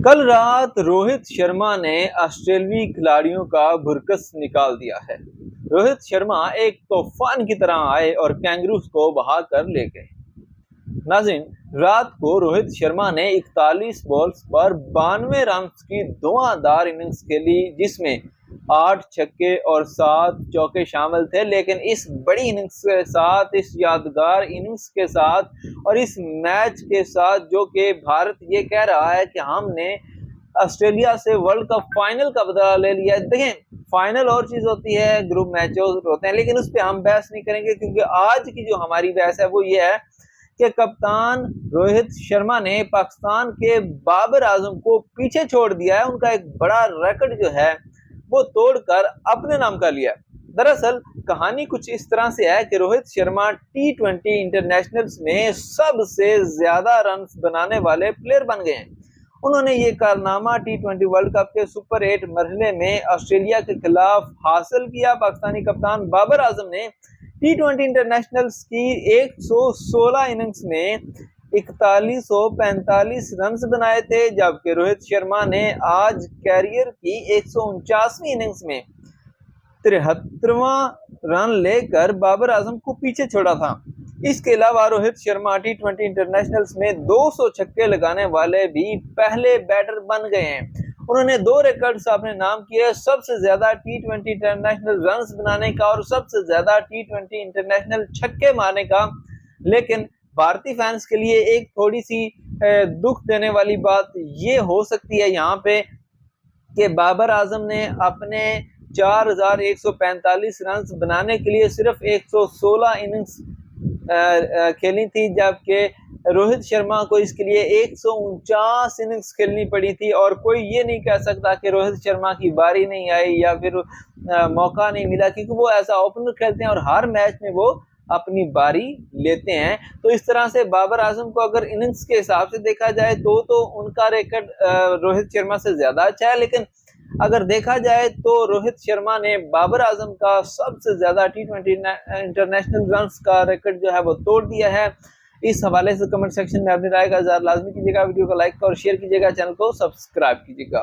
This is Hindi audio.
कल रात रोहित शर्मा ने ऑस्ट्रेलियाई खिलाड़ियों का भुरकस निकाल दिया है। रोहित शर्मा एक तूफान की तरह आए और कैंगरूज को बहा कर ले गए। नाज़रीन, रात को रोहित शर्मा ने 41 बॉल्स पर 92 रन की धुआंधार इनिंग्स खेली, जिसमें 8 छक्के और 7 चौके शामिल थे। लेकिन इस बड़ी इनिंग्स के साथ, इस यादगार इनिंग्स के साथ और इस मैच के साथ, जो कि भारत ये कह रहा है कि हमने ऑस्ट्रेलिया से वर्ल्ड कप फाइनल का बदला ले लिया है। देखें, फाइनल और चीज होती है, ग्रुप मैचेस होते हैं, लेकिन उस पर हम बहस नहीं करेंगे, क्योंकि आज की जो हमारी बहस है वो ये है कि कप्तान रोहित शर्मा ने पाकिस्तान के बाबर आजम को पीछे छोड़ दिया है। उनका एक बड़ा रिकॉर्ड जो है वो तोड़कर अपने नाम का लिया। दरअसल कहानी कुछ इस तरह से है कि रोहित शर्मा T20 इंटरनेशनल्स में सबसे ज्यादा रन बनाने वाले प्लेयर बन गए हैं। उन्होंने ये कारनामा T20 वर्ल्ड कप के सुपर 8 मरहले में ऑस्ट्रेलिया के खिलाफ हासिल किया। पाकिस्तानी कप्तान बाबर आजम ने T20 इंटरनेशनल्स की 116 इनिंग्स में 4145 रन बनाए थे, जबकि रोहित शर्मा ने आज कैरियर की 149वीं इनिंग्स में 73वां रन लेकर बाबर आजम को पीछे छोड़ा था। इसके अलावा रोहित शर्मा T20 इंटरनेशनल्स में 200 छक्के लगाने वाले भी पहले बैटर बन गए हैं। उन्होंने 2 रिकॉर्ड्स अपने नाम किए, सबसे ज्यादा T20 इंटरनेशनल रन्स बनाने का और सबसे ज्यादा T20 इंटरनेशनल छक्के मारने का। लेकिन भारतीय फैंस के लिए एक थोड़ी सी दुख देने वाली बात ये हो सकती है यहाँ पे कि बाबर आजम ने अपने 4145 रन बनाने के लिए सिर्फ 116 इनिंग्स खेली थी, जबकि रोहित शर्मा को इसके लिए 149 इनिंग्स खेलनी पड़ी थी। और कोई ये नहीं कह सकता कि रोहित शर्मा की बारी नहीं आई या फिर मौका नहीं मिला, क्योंकि वो ऐसा ओपनर खेलते हैं और हर मैच में वो अपनी बारी लेते हैं। तो इस तरह से बाबर आजम को अगर इनिंग्स के हिसाब से देखा जाए तो उनका रिकॉर्ड रोहित शर्मा से ज्यादा अच्छा है। लेकिन अगर देखा जाए तो रोहित शर्मा ने बाबर आजम का सबसे ज्यादा T20 इंटरनेशनल रन्स का रिकॉर्ड जो है वो तोड़ दिया है। इस हवाले से कमेंट सेक्शन में अपनी राय का इज़हार लाजमी कीजिएगा, वीडियो को लाइक और शेयर कीजिएगा, चैनल को सब्सक्राइब कीजिएगा।